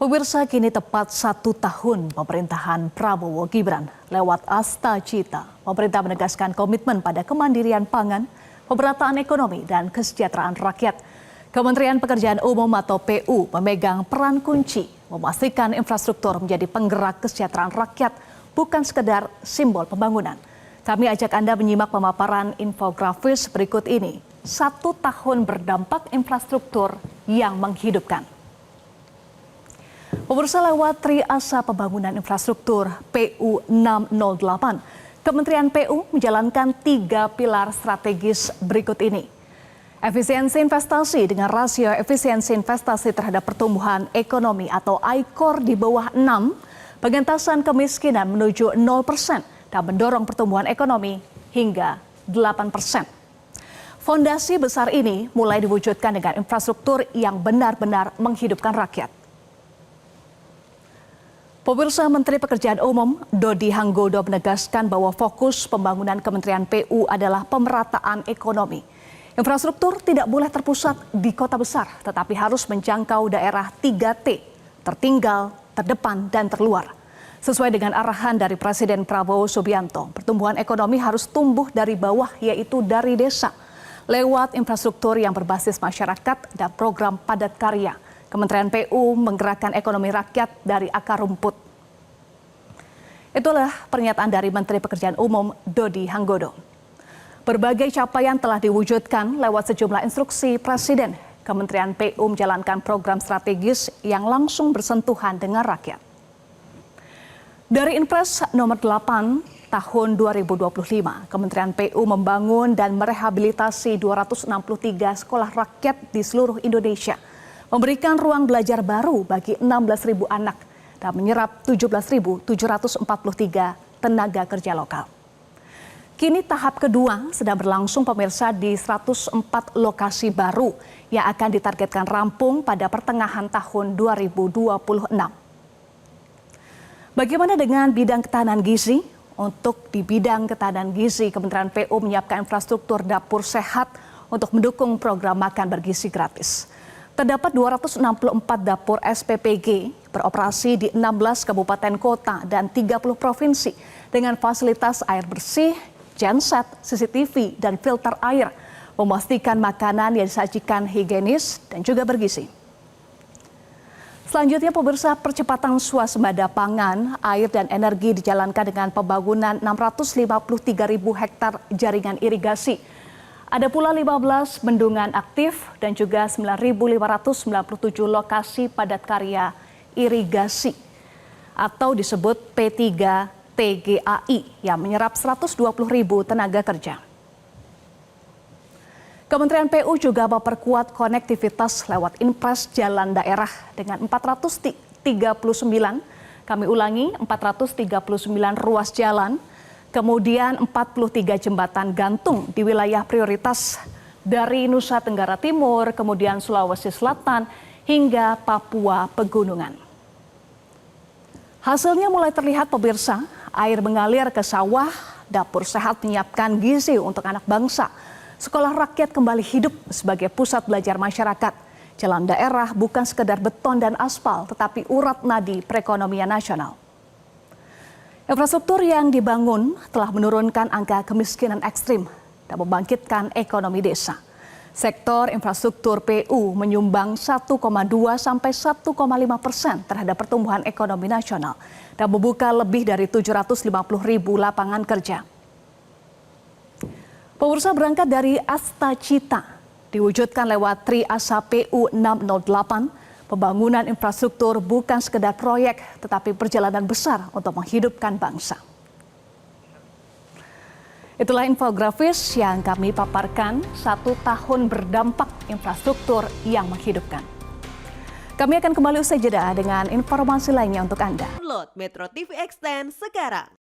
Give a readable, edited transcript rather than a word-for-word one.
Pemirsa, kini tepat 1 tahun pemerintahan Prabowo Gibran. Lewat Asta Cita, pemerintah menegaskan komitmen pada kemandirian pangan, pemerataan ekonomi, dan kesejahteraan rakyat. Kementerian Pekerjaan Umum atau PU memegang peran kunci memastikan infrastruktur menjadi penggerak kesejahteraan rakyat, bukan sekedar simbol pembangunan. Kami ajak Anda menyimak pemaparan infografis berikut ini. 1 tahun berdampak infrastruktur yang menghidupkan. Pemirsa, lewat Triasa Pembangunan Infrastruktur PU 608, Kementerian PU menjalankan 3 pilar strategis berikut ini. Efisiensi investasi dengan rasio efisiensi investasi terhadap pertumbuhan ekonomi atau ICOR di bawah 6, pengentasan kemiskinan menuju 0% dan mendorong pertumbuhan ekonomi hingga 8%. Fondasi besar ini mulai diwujudkan dengan infrastruktur yang benar-benar menghidupkan rakyat. Pemirsa, Menteri Pekerjaan Umum Dodi Hanggodo menegaskan bahwa fokus pembangunan Kementerian PU adalah pemerataan ekonomi. Infrastruktur tidak boleh terpusat di kota besar, tetapi harus menjangkau daerah 3T, tertinggal, terdepan, dan terluar. Sesuai dengan arahan dari Presiden Prabowo Subianto, pertumbuhan ekonomi harus tumbuh dari bawah, yaitu dari desa, lewat infrastruktur yang berbasis masyarakat dan program padat karya. Kementerian PU menggerakkan ekonomi rakyat dari akar rumput. Itulah pernyataan dari Menteri Pekerjaan Umum Dodi Hanggodo. Berbagai capaian telah diwujudkan lewat sejumlah instruksi Presiden. Kementerian PU menjalankan program strategis yang langsung bersentuhan dengan rakyat. Dari Inpres nomor 8 tahun 2025, Kementerian PU membangun dan merehabilitasi 263 sekolah rakyat di seluruh Indonesia, memberikan ruang belajar baru bagi 16.000 anak dan menyerap 17.743 tenaga kerja lokal. Kini tahap kedua sedang berlangsung, pemirsa, di 104 lokasi baru yang akan ditargetkan rampung pada pertengahan tahun 2026. Bagaimana dengan bidang ketahanan gizi? Untuk di bidang ketahanan gizi, Kementerian PU menyiapkan infrastruktur dapur sehat untuk mendukung program makan bergizi gratis. Terdapat 264 dapur SPPG beroperasi di 16 kabupaten kota dan 30 provinsi dengan fasilitas air bersih, genset, CCTV, dan filter air, memastikan makanan yang disajikan higienis dan juga bergizi. Selanjutnya, pemirsa, percepatan swasembada pangan, air, dan energi dijalankan dengan pembangunan 653.000 hektar jaringan irigasi. Ada pula 15 bendungan aktif dan juga 9.597 lokasi padat karya irigasi atau disebut P3TGAI yang menyerap 120.000 tenaga kerja. Kementerian PU juga memperkuat konektivitas lewat Inpres Jalan Daerah dengan 439, kami ulangi 439 ruas jalan, kemudian 43 jembatan gantung di wilayah prioritas dari Nusa Tenggara Timur, kemudian Sulawesi Selatan, hingga Papua Pegunungan. Hasilnya mulai terlihat, pemirsa, air mengalir ke sawah, dapur sehat menyiapkan gizi untuk anak bangsa. Sekolah rakyat kembali hidup sebagai pusat belajar masyarakat. Jalan daerah bukan sekedar beton dan aspal, tetapi urat nadi perekonomian nasional. Infrastruktur yang dibangun telah menurunkan angka kemiskinan ekstrim dan membangkitkan ekonomi desa. Sektor infrastruktur PU menyumbang 1,2 sampai 1,5% terhadap pertumbuhan ekonomi nasional dan membuka lebih dari 750.000 lapangan kerja. Pemirsa, berangkat dari Asta Cita diwujudkan lewat Triasa PU 608, pembangunan infrastruktur bukan sekedar proyek, tetapi perjalanan besar untuk menghidupkan bangsa. Itulah infografis yang kami paparkan, 1 tahun berdampak infrastruktur yang menghidupkan. Kami akan kembali usai jeda dengan informasi lainnya untuk Anda. Download Metro TV Extend sekarang.